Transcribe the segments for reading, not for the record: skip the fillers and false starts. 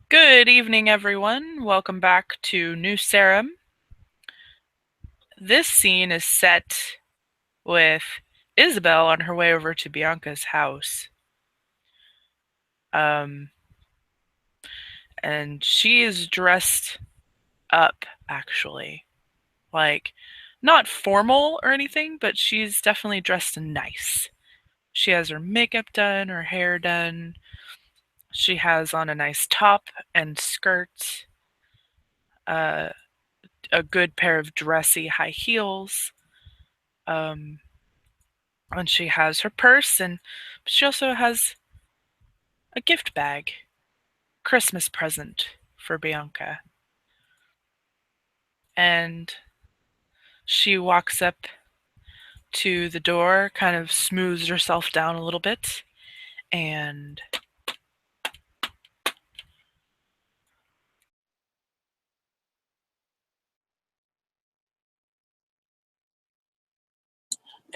Good evening, everyone. Welcome back to New Sarum. This scene is set with Isabell on her way over to Bianca's house. Um, and she is dressed up, actually. Like, not formal or anything, but she's definitely dressed nice. She has her makeup done, her hair done. She has on a nice top and skirt, uh, a good pair of dressy high heels. Um, and she has her purse, and she also has a gift bag, Christmas present for Bianca. And she walks up to the door, kind of smooths herself down a little bit, and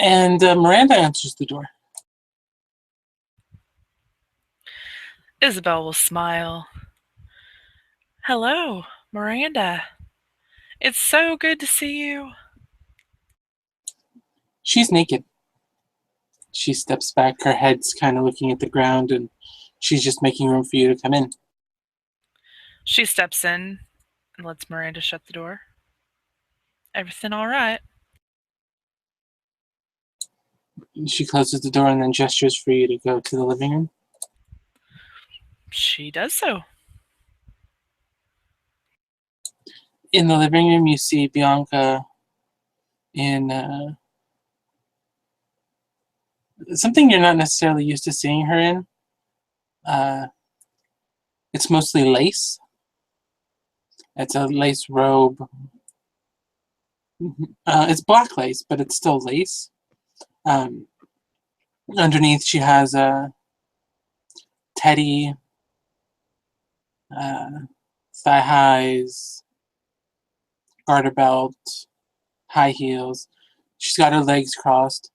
And Miranda answers the door. Isabell will smile. Hello, Miranda. It's so good to see you. She's naked. She steps back, her head's kind of looking at the ground, and she's just making room for you to come in. She steps in and lets Miranda shut the door. Everything all right? She closes the door and then gestures for you to go to the living room. She does so. In the living room, you see Bianca in something you're not necessarily used to seeing her in. It's mostly lace. It's a lace robe. It's black lace, but it's still lace. Underneath, she has a teddy, uh, thigh highs, garter belt, high heels. She's got her legs crossed.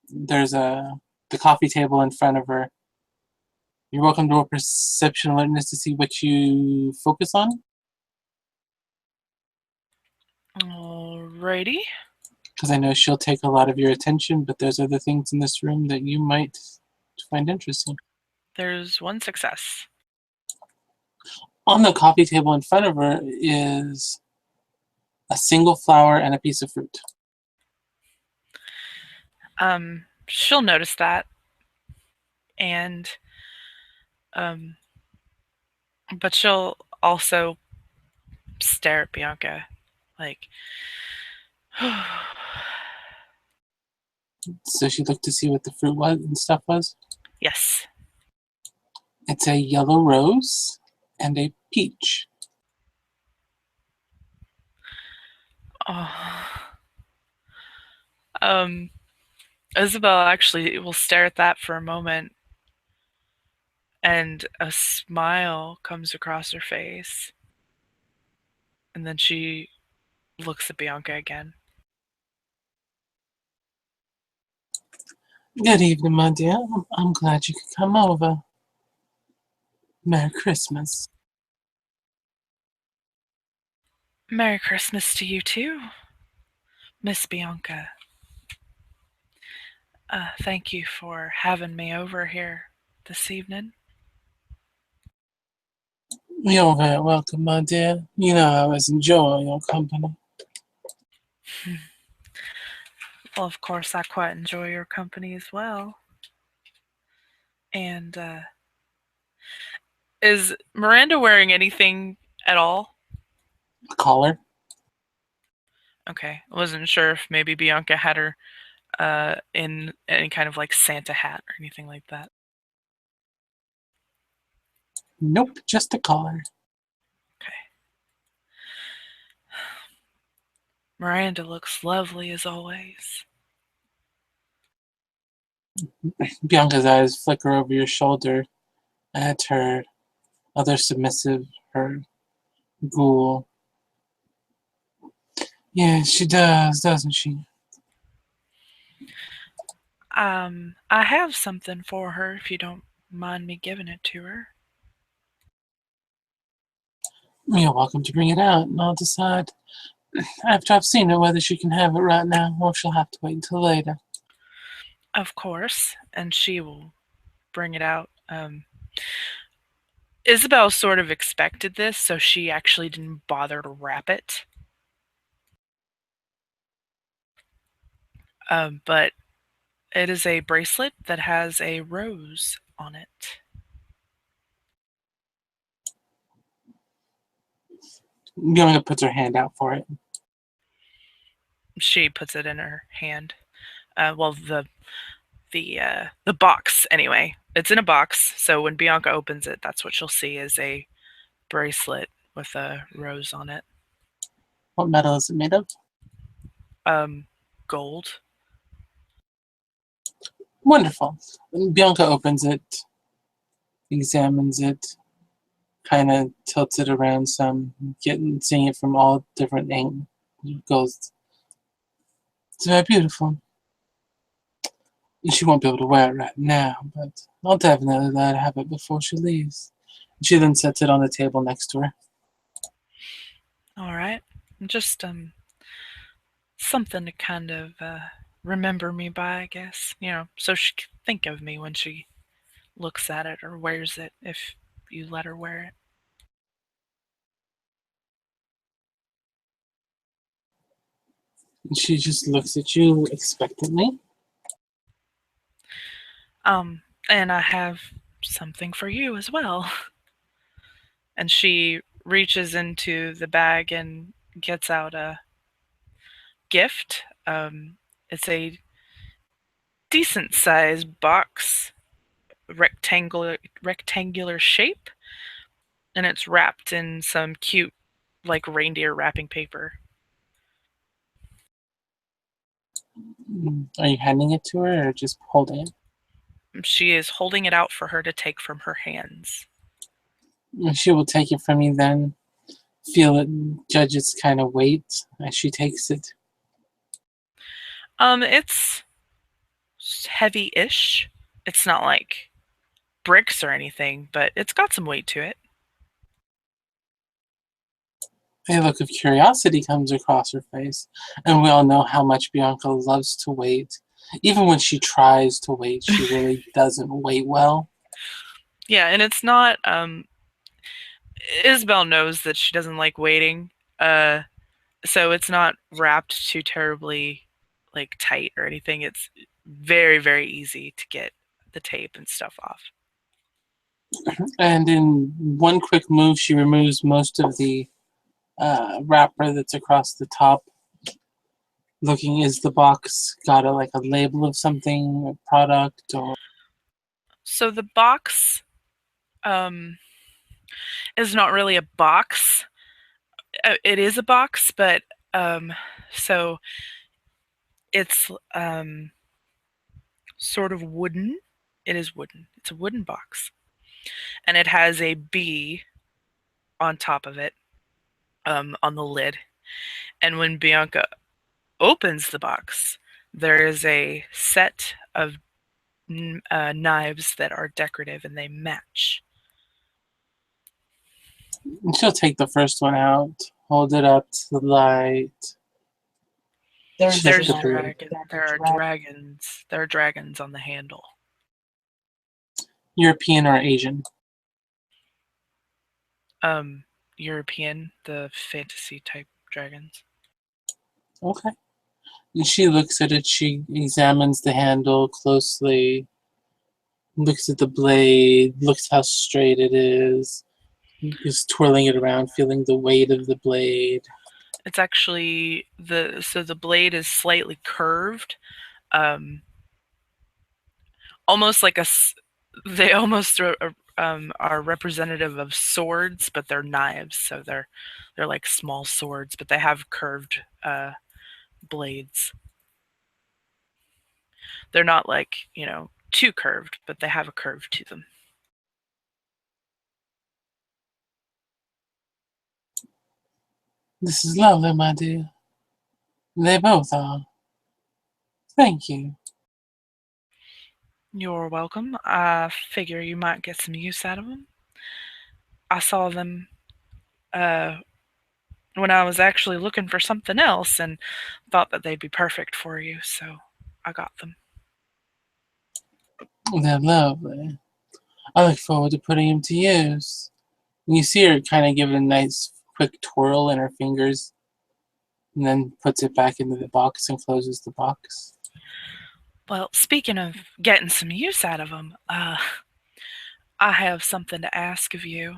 There's the coffee table in front of her. You're welcome to a perception alertness to see what you focus on. Alrighty. Because I know she'll take a lot of your attention, but there's other things in this room that you might find interesting. There's one success. On the coffee table in front of her is a single flower and a piece of fruit. She'll notice that. And, but she'll also stare at Bianca like, So she looked to see what the fruit was and stuff was. yes. It's a yellow rose and a peach. Oh. Isabell actually will stare at that for a moment, and a smile comes across her face. And then she looks at Bianca again. Good evening, my dear. I'm glad you could come over. Merry Christmas. Merry Christmas to you too, Miss Bianca. Thank you for having me over here this evening. You're very welcome, my dear. You know I always enjoy your company. Well, of course, I quite enjoy your company as well. And, is Miranda wearing anything at all? A collar? Okay, I wasn't sure if maybe Bianca had her in any kind of like Santa hat or anything like that. Nope, just a collar. Okay. Miranda looks lovely as always. Bianca's eyes flicker over your shoulder at her other submissive, her ghoul. Yeah, she does, doesn't she? I have something for her if you don't mind me giving it to her. You're welcome to bring it out, and I'll decide after I've seen her whether she can have it right now or she'll have to wait until later. Of course, and she will bring it out. Isabel sort of expected this, so she actually didn't bother to wrap it. But it is a bracelet that has a rose on it. Bianca puts her hand out for it. She puts it in her hand. Well, the box anyway. It's in a box, so when Bianca opens it, that's what she'll see is a bracelet with a rose on it. What metal is it made of? Um, Gold. Wonderful. Bianca opens it, examines it, kind of tilts it around some, seeing it from all different angles. It's very beautiful. She won't be able to wear it right now, but I'll definitely let her have it before she leaves. She then sets it on the table next to her. All right. Just something to kind of remember me by, I guess. So she can think of me when she looks at it or wears it if you let her wear it. She just looks at you expectantly. And I have something for you as well. And she reaches into the bag and gets out a gift. It's a decent sized box, rectangular shape, and it's wrapped in some cute like reindeer wrapping paper. Are you handing it to her or just holding it? She is holding it out for her to take from her hands. She will take it from you then, feel it, judge its kind of weight as she takes it. It's heavy-ish. It's not like bricks or anything, but it's got some weight to it. A look of curiosity comes across her face, and we all know how much Bianca loves to wait. Even when she tries to wait, she really doesn't wait well. Yeah, and it's not. Isabel knows that she doesn't like waiting, uh, so it's not wrapped too terribly like tight or anything. It's very very easy to get the tape and stuff off. And in one quick move, she removes most of the wrapper that's across the top. Looking, is the box got like a label of something, a product, or So the box is not really a box. It is a box, but um, so it's sort of wooden. It is wooden. It's a wooden box, and it has a bee on top of it, on the lid. And when Bianca opens the box, there is a set of knives that are decorative and they match. she'll take the first one out, hold it up to the light. Check There's the blade. dragon. There are dragons. There are dragons on the handle. European or Asian? Um, European, the fantasy type dragons. Okay. And she looks at it, she examines the handle closely, looks at the blade, looks how straight it is twirling it around, feeling the weight of the blade. It's actually the blade is slightly curved, um, almost like they almost are representative of swords, but they're knives, so they're like small swords, but they have curved blades. They're not like too curved, but they have a curve to them. This is lovely, my dear. They both are. Thank you. You're welcome. I figure you might get some use out of them. I saw them uh, when I was actually looking for something else and thought that they'd be perfect for you, so I got them. They're lovely. I look forward to putting them to use. And you see her kind of give it a nice quick twirl in her fingers and then puts it back into the box and closes the box. Well, speaking of getting some use out of them, I have something to ask of you.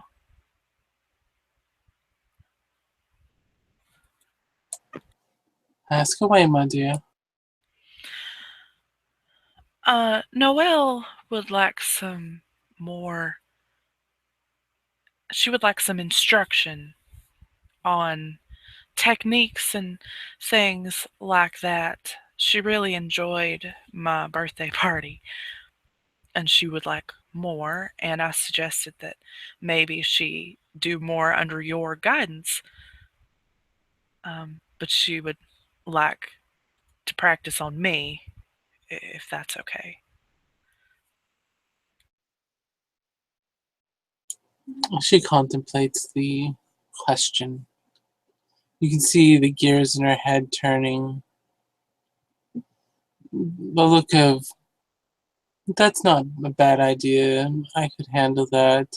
Ask away, my dear. Noelle would like some more. She would like some instruction on techniques and things like that. She really enjoyed my birthday party and she would like more. And I suggested that maybe she do more under your guidance, but she would like to practice on me if that's okay. She contemplates the question. You can see the gears in her head turning. The look of, that's not a bad idea. I could handle that.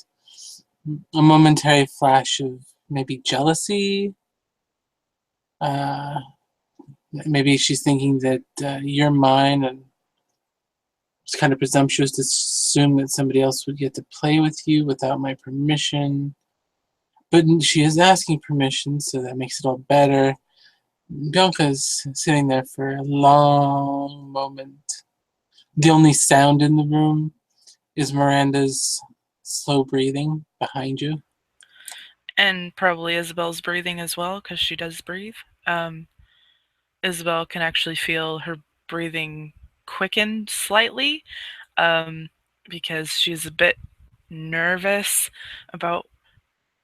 A momentary flash of maybe jealousy. Uh, Maybe she's thinking that you're mine, and it's kind of presumptuous to assume that somebody else would get to play with you without my permission. But she is asking permission, so that makes it all better. Bianca's sitting there for a long moment. The only sound in the room is Miranda's slow breathing behind you. And probably Isabel's breathing as well, because she does breathe. Um, Isabel can actually feel her breathing quicken slightly, um, because she's a bit nervous about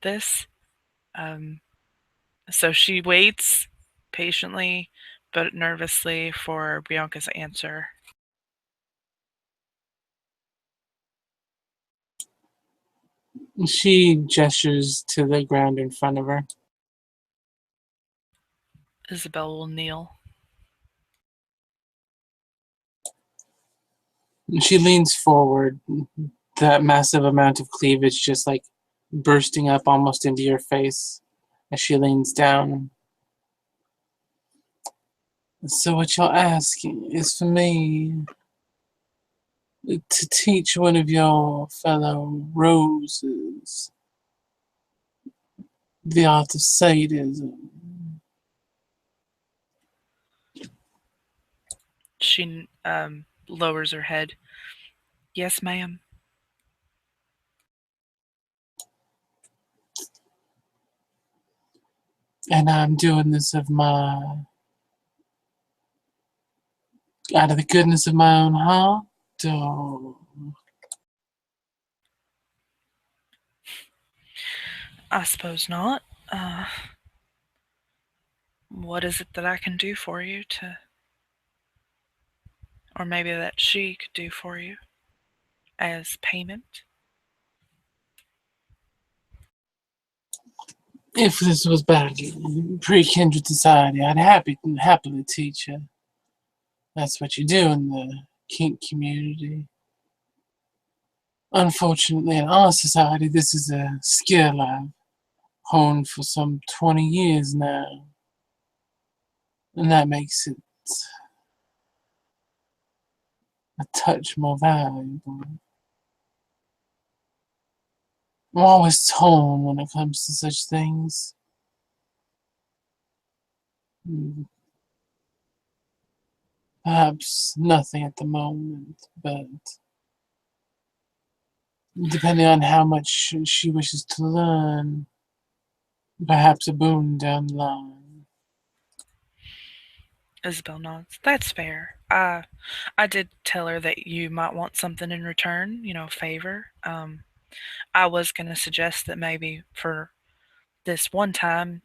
this. Um, so she waits patiently but nervously for Bianca's answer. She gestures to the ground in front of her. Isabel will kneel. She leans forward, that massive amount of cleavage just like bursting up almost into your face as she leans down. So, what you're asking is for me to teach one of your fellow roses the art of sadism. She lowers her head. Yes, ma'am. And I'm doing this out of the goodness of my own heart. Oh, I suppose not. What is it that I can do for you to, or maybe that she could do for you as payment? if this was back in pre-kindred society, I'd happily teach you. That's what you do in the kink community. Unfortunately, in our society, this is a skill I've honed for some 20 years now, and that makes it a touch more valuable. I'm always torn when it comes to such things. Perhaps nothing at the moment, but depending on how much she wishes to learn, perhaps a boon down the line. Isabel nods. That's fair. I did tell her that you might want something in return, a favor. I was going to suggest that maybe for this one time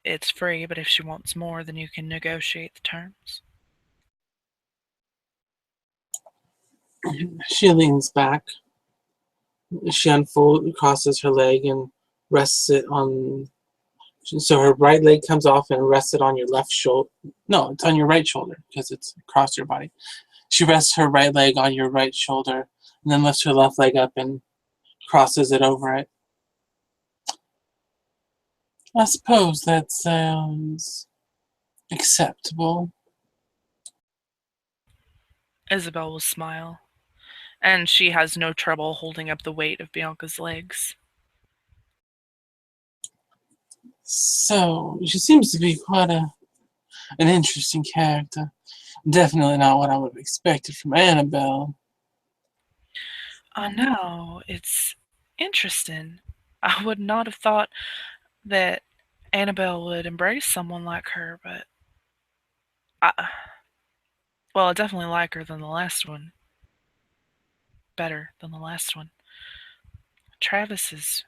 it's free, but if she wants more, then you can negotiate the terms. She leans back. She crosses her leg and rests it on So her right leg comes off and rests it on your left shoulder. No, it's on your right shoulder because it's across your body. She rests her right leg on your right shoulder and then lifts her left leg up and crosses it over it. I suppose that sounds acceptable. Isabel will smile, and she has no trouble holding up the weight of Bianca's legs. So, she seems to be quite an interesting character. Definitely not what I would have expected from Annabelle. I know, it's interesting. I would not have thought that Annabelle would embrace someone like her, but I, well, I definitely like her than the last one. Better than the last one. Travis is,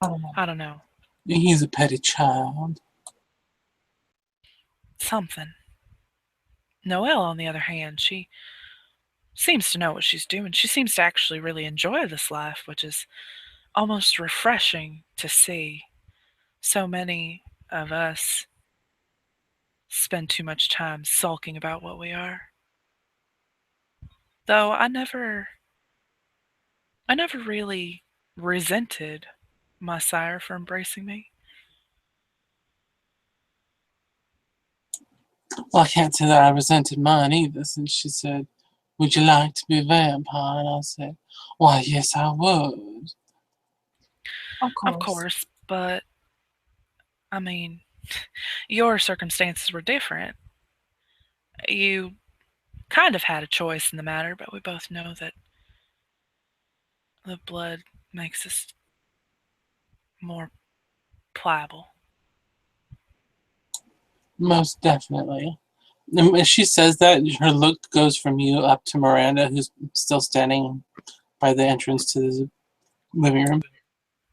I don't know. I don't know, He's a petty child. something. Noelle, on the other hand, she seems to know what she's doing. She seems to actually really enjoy this life, which is almost refreshing to see. So many of us spend too much time sulking about what we are. Though I never really resented my sire for embracing me. Well, I can't say that I resented mine either, since she said, "Would you like to be a vampire?" And I said, "Why, yes, I would." Of Of course. course, but I mean, your circumstances were different. You kind of had a choice in the matter, but we both know that the blood makes us more pliable. Most definitely. And as she says that, her look goes from you up to Miranda, who's still standing by the entrance to the living room.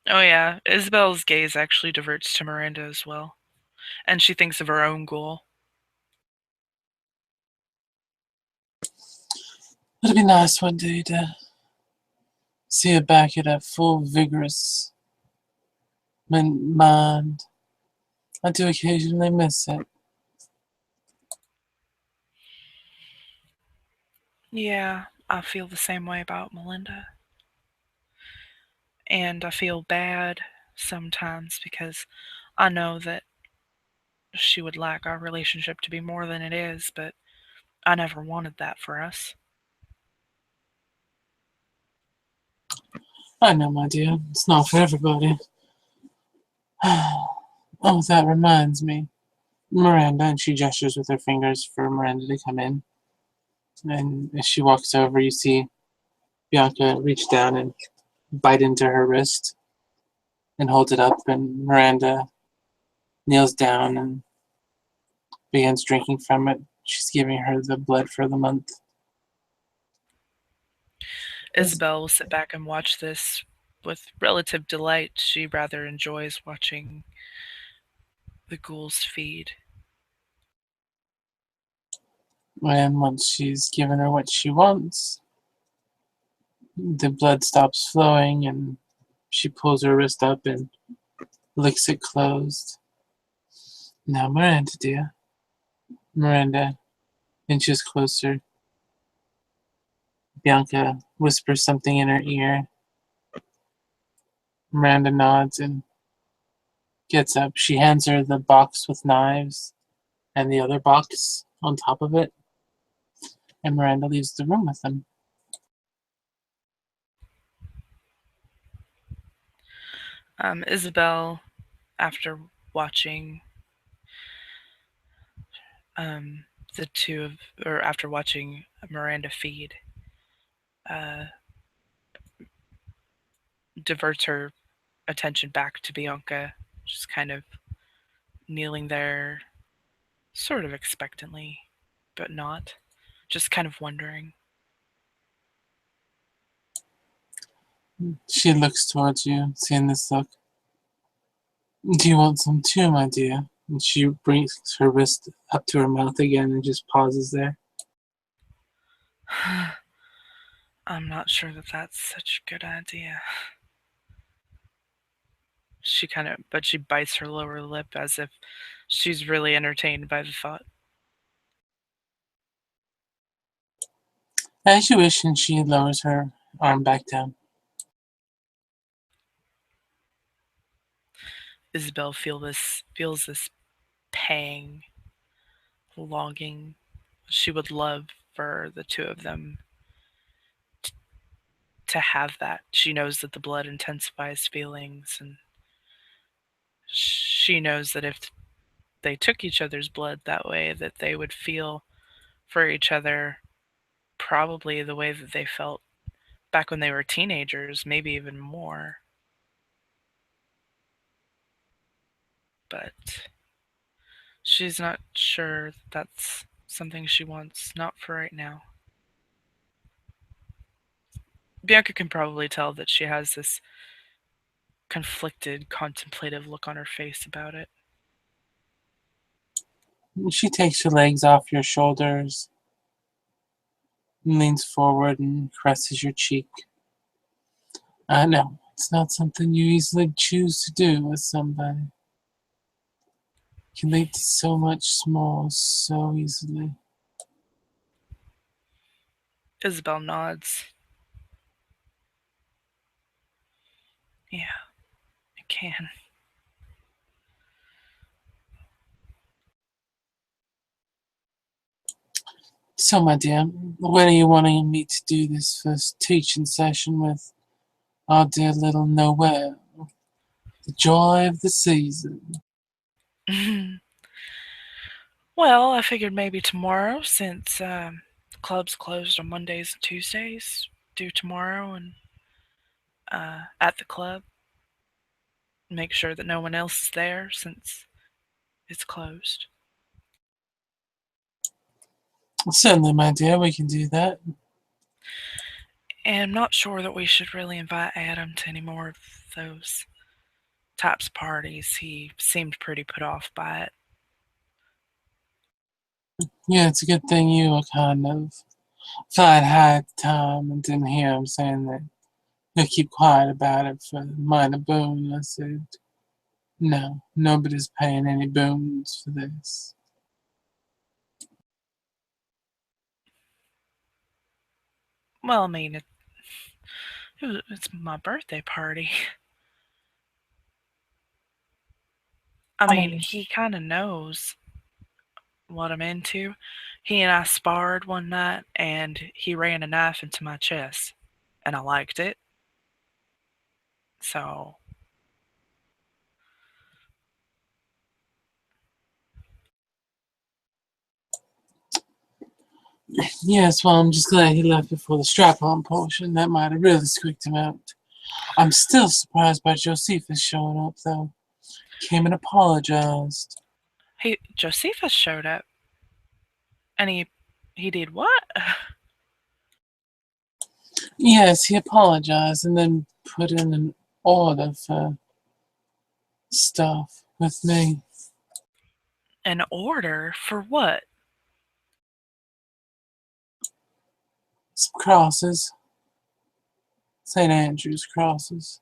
Oh, yeah, Isabel's gaze actually diverts to Miranda as well, and she thinks of her own goal. It'd be nice one day to see her back at a full, vigorous mind. I do occasionally miss it. Yeah, I feel the same way about Melinda. And I feel bad sometimes because I know that she would like our relationship to be more than it is, but I never wanted that for us. I know, my dear. It's not for everybody. Oh, that reminds me. Miranda, and she gestures with her fingers for Miranda to come in. And as she walks over, you see Bianca reach down and bite into her wrist and hold it up, and Miranda kneels down and begins drinking from it. She's giving her the blood for the month. Isabel will sit back and watch this with relative delight. She rather enjoys watching the ghouls feed. And once she's given her what she wants, the blood stops flowing and she pulls her wrist up and licks it closed. Now, Miranda, dear. Miranda inches closer. Bianca whispers something in her ear. Miranda nods and gets up. She hands her the box with knives and the other box on top of it, and Miranda leaves the room with them. Isabel, after watching um, the two of, or after watching Miranda feed, uh, diverts her attention back to Bianca, just kind of kneeling there, sort of expectantly, but not. Just kind of wondering. She looks towards you, seeing this look. Do you want some too, my dear? And she brings her wrist up to her mouth again and just pauses there. I'm not sure that that's such a good idea. But she bites her lower lip as if she's really entertained by the thought. As you wish, and she lowers her arm back down. Isabel feels this pang, longing. She would love for the two of them to have that. She knows that the blood intensifies feelings, and she knows that if they took each other's blood that way, that they would feel for each other probably the way that they felt back when they were teenagers, maybe even more. But she's not sure that's something she wants, not for right now. Bianca can probably tell that she has this conflicted, contemplative look on her face about it. She takes her legs off your shoulders, leans forward, and caresses your cheek. I know, it's not something you easily choose to do with somebody. It can lead to so much small so easily. Isabel nods. Yeah, it can. So, my dear, when are you wanting me to do this first teaching session with our dear little Noel? The joy of the season. Well, I figured maybe tomorrow, since the club's closed on Mondays and Tuesdays. Do tomorrow and at the club. Make sure that no one else is there since it's closed. Certainly, my dear, we can do that. And I'm not sure that we should really invite Adam to any more of those types of parties. He seemed pretty put off by it. Yeah, it's a good thing you were kind of flying high at the time and didn't hear him saying that you'll keep quiet about it for minor boon. I said, no, nobody's paying any boons for this. Well, I mean, it's my birthday party. I I mean, mean, he kind of knows what I'm into. He and I sparred one night, and he ran a knife into my chest, and I liked it. So, yes, well, I'm just glad he left before the strap-on portion. That might have really squeaked him out. I'm still surprised by Josephus showing up, though. Came and apologized. Josephus showed up, and he did what? Yes, he apologized and then put in an order for stuff with me. An order for what? Some crosses. St. Andrew's crosses.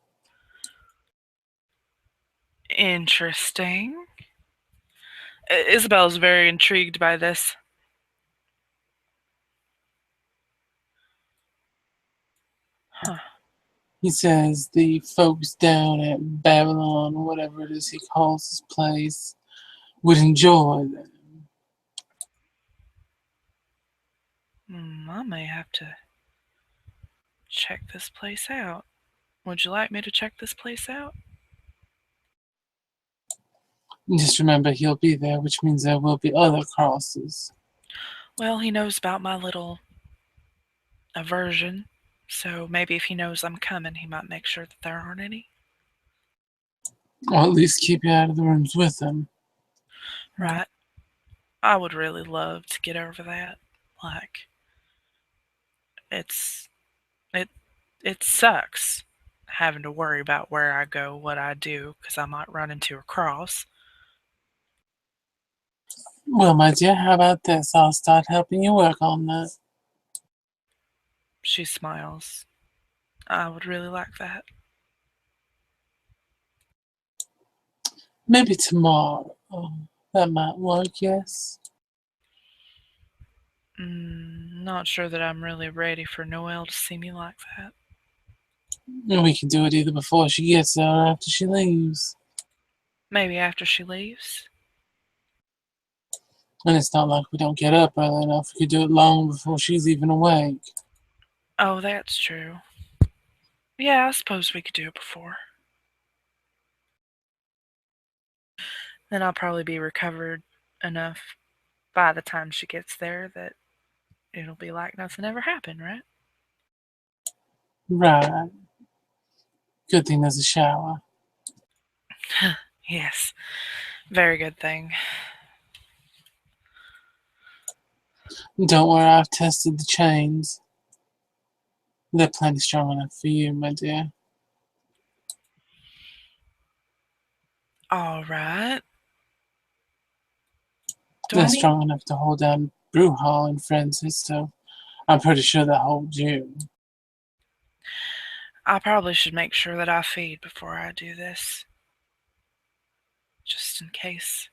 Interesting. Isabel's very intrigued by this. Huh. He says the folks down at Babylon, or whatever it is he calls his place, would enjoy them. I may have to check this place out. Would you like me to check this place out? And just remember he'll be there, which means there will be other crosses. Well, he knows about my little aversion, so maybe if he knows I'm coming, he might make sure that there aren't any. Or at least keep you out of the rooms with him. Right. I would really love to get over that. Like, it's it it sucks having to worry about where I go, what I do, because I might run into a cross. Well, my dear, how about this? I'll start helping you work on that. She smiles. I would really like that. Maybe tomorrow. That might work, yes. Not sure that I'm really ready for Noelle to see me like that. And we can do it either before she gets there or after she leaves. Maybe after she leaves. And it's not like we don't get up early enough. We could do it long before she's even awake. Oh, that's true. Yeah, I suppose we could do it before. Then I'll probably be recovered enough by the time she gets there that it'll be like nothing ever happened, right? Right. Good thing there's a shower. Yes, very good thing. Don't worry, I've tested the chains. They're plenty strong enough for you, my dear. All right. Do They're I need? strong enough to hold down Brewhall and Francis, so I'm pretty sure that holds you. I probably should make sure that I feed before I do this, just in case.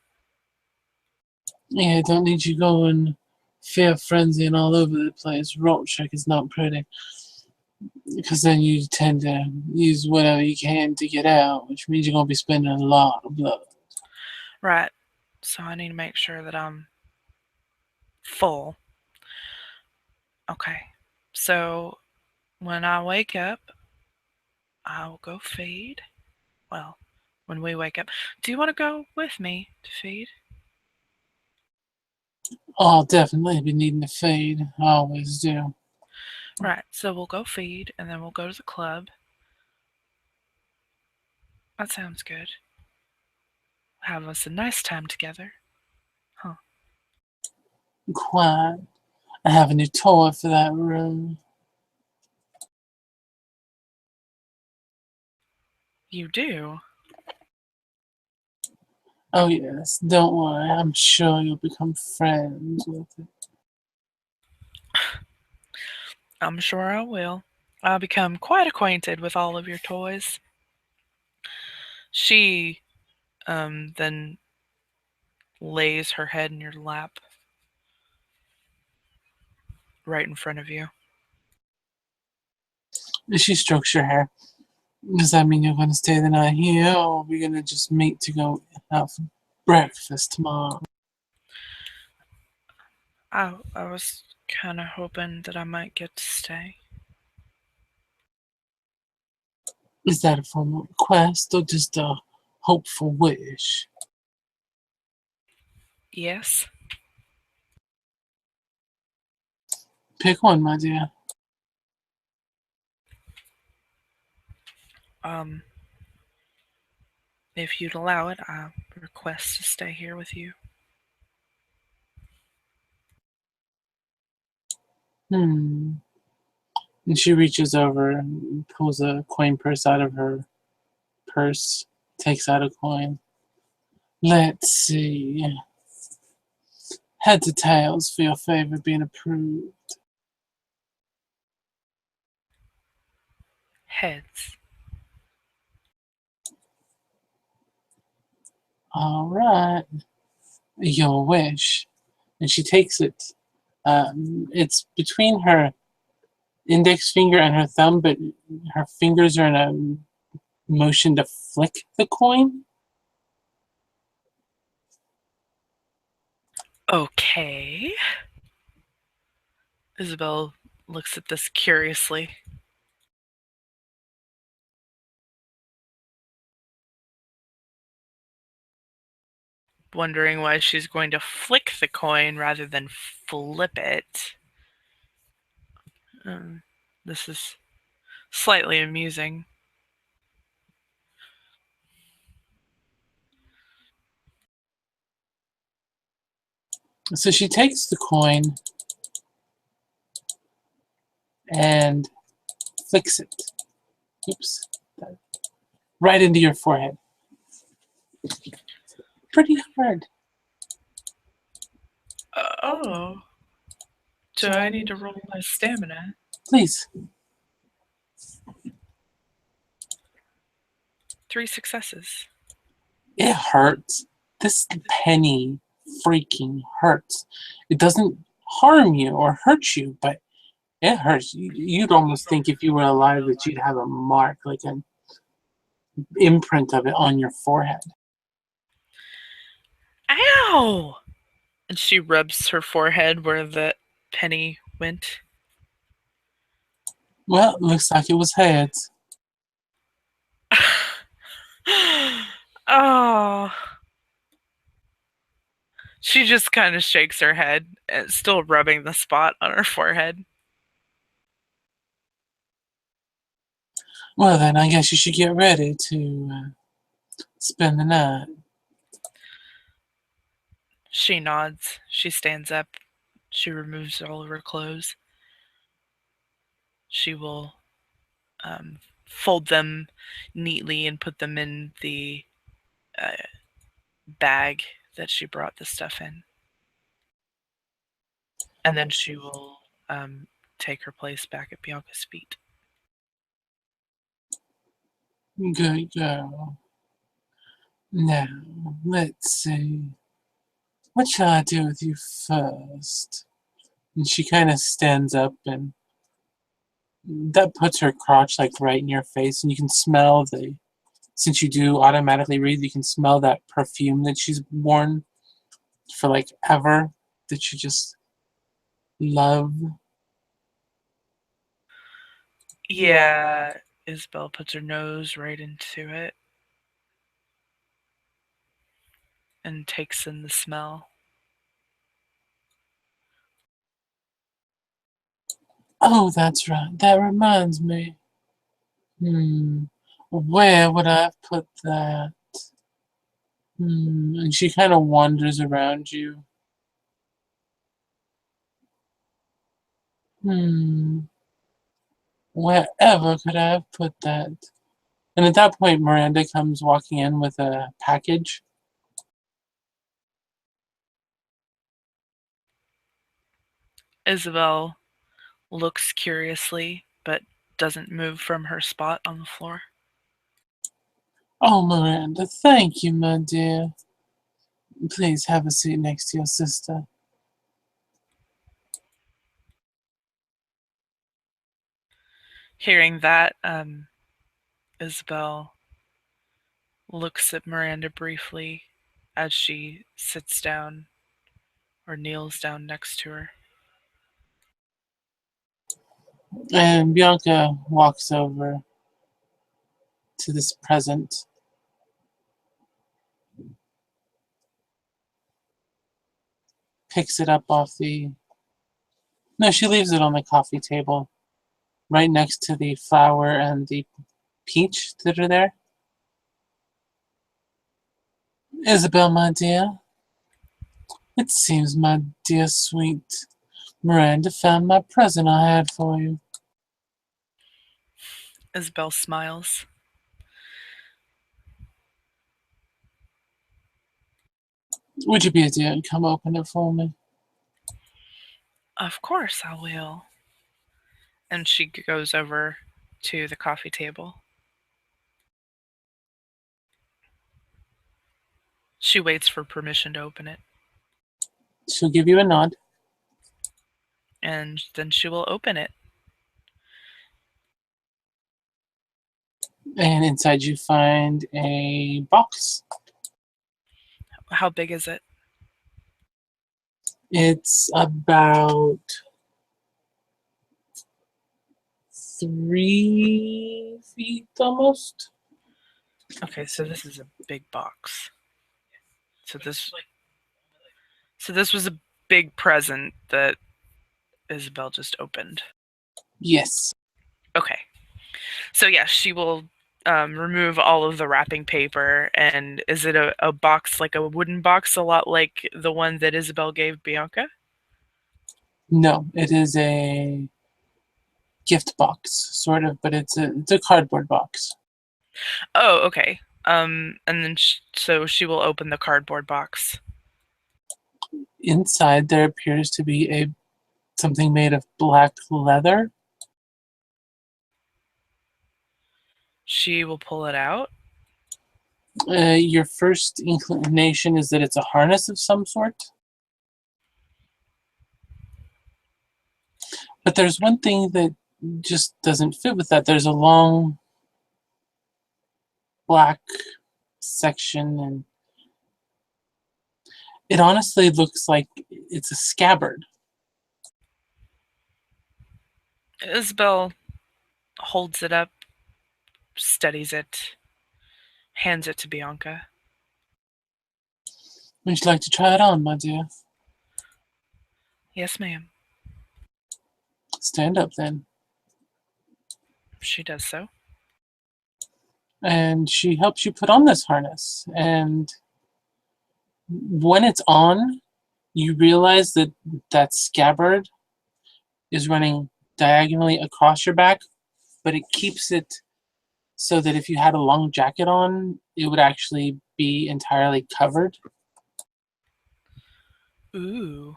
Yeah, don't need you going fear frenzying all over the place. Rope check is not pretty. Because then you tend to use whatever you can to get out, which means you're going to be spending a lot of blood. Right. So I need to make sure that I'm full. Okay. So when I wake up, I will go feed. Well, when we wake up. Do you want to go with me to feed? I'll definitely be needing to feed. I always do. Right. So we'll go feed and then we'll go to the club. That sounds good. Have us a nice time together. Huh. Quite. I have a new toy for that room. You do? Oh, yes. Don't worry. I'm sure you'll become friends with it. I'm sure I will. I'll become quite acquainted with all of your toys. She then lays her head in your lap right in front of you. She strokes your hair. Does that mean you're going to stay the night here, or are we going to just meet to go out for breakfast tomorrow? I was kind of hoping that I might get to stay. Is that a formal request or just a hopeful wish? Yes? Pick one, my dear. Um, if you'd allow it, I request to stay here with you. Hmm. And she reaches over and pulls a coin purse out of her purse, takes out a coin. Let's see. Heads or tails for your favor being approved. Heads. All right. Your wish. And she takes it. It's between her index finger and her thumb, but her fingers are in a motion to flick the coin. Okay. Isabel looks at this curiously, wondering why she's going to flick the coin rather than flip it. Um, this is slightly amusing. So she takes the coin and flicks it. Oops. Right into your forehead. Pretty hard. Oh, do I need to roll my stamina? Please. 3 successes. It hurts. This penny freaking hurts. It doesn't harm you or hurt you, but it hurts. You'd almost think if you were alive that you'd have a mark, like an imprint of it on your forehead. Ow! And she rubs her forehead where the penny went. Well, it looks like it was heads. Oh. She just kind of shakes her head, still rubbing the spot on her forehead. Well, then I guess you should get ready to spend the night. She nods. She stands up. She removes all of her clothes. She will fold them neatly and put them in the uh, bag that she brought the stuff in. And then she will take her place back at Bianca's feet. Good girl. Now, let's see. What shall I do with you first? And she kind of stands up, and that puts her crotch like right in your face, and you can smell since you do automatically read, you can smell that perfume that she's worn for like ever, that you just love. Yeah, Isabel puts her nose right into it and takes in the smell. Oh, that's right. That reminds me. Where would I have put that? And she kind of wanders around you. Hmm. Wherever could I have put that? And at that point, Miranda comes walking in with a package. Isabel looks curiously, but doesn't move from her spot on the floor. Oh, Miranda, thank you, my dear. Please have a seat next to your sister. Hearing that, Isabel looks at Miranda briefly as she sits down or kneels down next to her. And Bianca walks over to this present, picks it up off the. No, she leaves it on the coffee table, right next to the flower and the peach that are there. Isabel, my dear, it seems my dear sweet Miranda found my present I had for you. Isabel smiles. Would you be a dear and come open it for me? Of course I will. And she goes over to the coffee table. She waits for permission to open it, She'll give you a nod. and then she will open it. And inside you find a box. How big is it? It's about 3 feet almost. Okay, so this is a big box. So this was a big present that Isabel just opened. Yes. Okay. So yeah, she will remove all of the wrapping paper. And is it a box, like a wooden box, a lot like the one that Isabel gave Bianca? No, it is a gift box, sort of, but it's a cardboard box. Oh, okay. And then so she will open the cardboard box. Inside there appears to be a something made of black leather. She will pull it out. Your first inclination is that it's a harness of some sort. But there's one thing that just doesn't fit with that. There's a long black section, and it honestly looks like it's a scabbard. Isabell holds it up, steadies it, hands it to Bianca. Would you like to try it on, my dear? Yes, ma'am. Stand up then. She does so. And she helps you put on this harness. And when it's on, you realize that that scabbard is running diagonally across your back, but it keeps it so that if you had a long jacket on, it would actually be entirely covered. Ooh,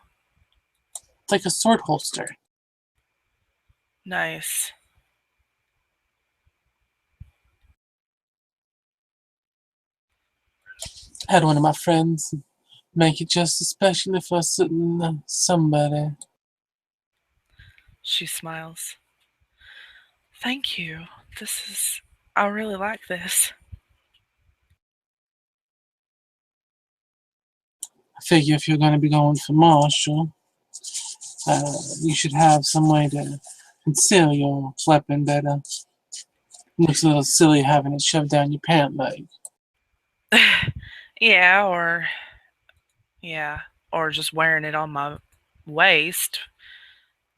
It's like a sword holster. nice. I had one of my friends make it just especially for somebody. She smiles. Thank you. This is. I really like this. I figure if you're going to be going for Marshall, you should have some way to conceal your weapon better. Looks a little silly having it shoved down your pant leg. Yeah, or. Yeah, or just wearing it on my waist.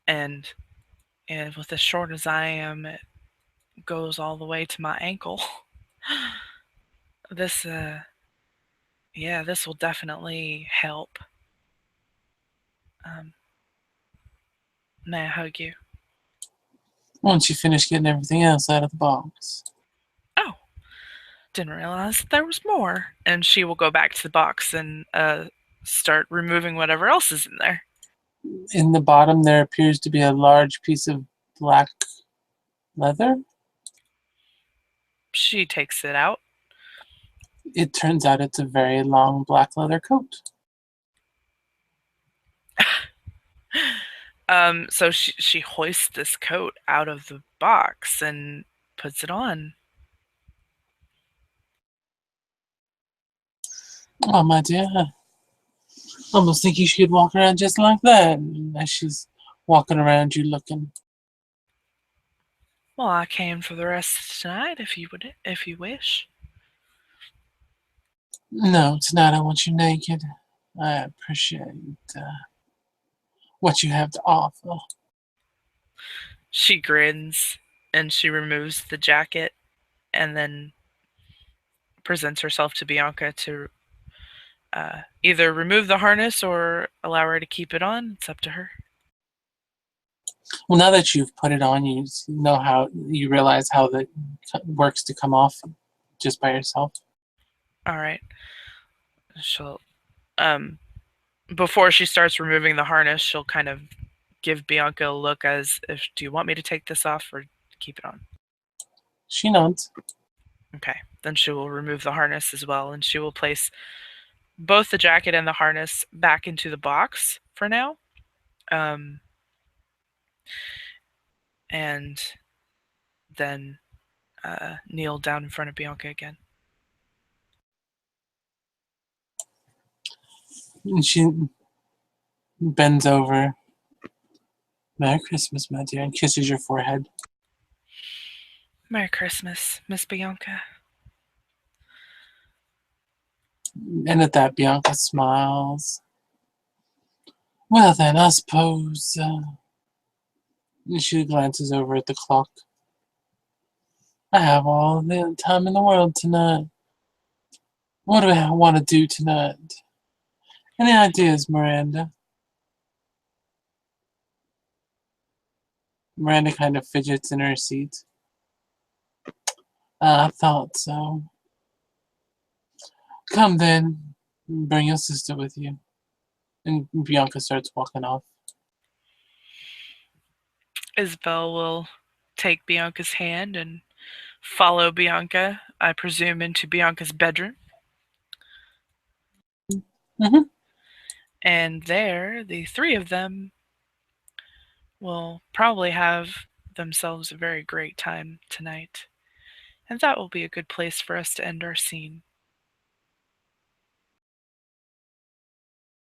And, and with as short as I am, it goes all the way to my ankle. This, yeah, this will definitely help. Um, may I hug you? Once you finish getting everything else out of the box. Oh, didn't realize that there was more. And she will go back to the box and start removing whatever else is in there. In the bottom, there appears to be a large piece of black leather. She takes it out. It turns out it's a very long black leather coat. So she hoists this coat out of the box and puts it on. Oh, my dear. I almost think you should walk around just like that. As she's walking around you looking. Well, I can for the rest of tonight if you wish. No, tonight I want you naked. I appreciate what you have to offer. She grins and she removes the jacket and then presents herself to Bianca to either remove the harness or allow her to keep it on. It's up to her. Well, now that you've put it on, you know how you realize how that works to come off just by yourself. All right. She'll um before she starts removing the harness, she'll kind of give Bianca a look as if, do you want me to take this off or keep it on? She nods. Okay. Then she will remove the harness as well, and she will place both the jacket and the harness back into the box for now. Um, and then kneel down in front of Bianca again. And she bends over. Merry Christmas, my dear, and kisses your forehead. Merry Christmas, Miss Bianca. And at that, Bianca smiles. Well, then, I suppose. And she glances over at the clock. I have all the time in the world tonight. What do I want to do tonight? Any ideas, Miranda? Miranda kind of fidgets in her seat. I thought so. Come then, bring your sister with you. And Bianca starts walking off. Isabell will take Bianca's hand and follow Bianca I presume, into Bianca's bedroom. Mm-hmm. And there, the three of them will probably have themselves a very great time tonight. And that will be a good place for us to end our scene.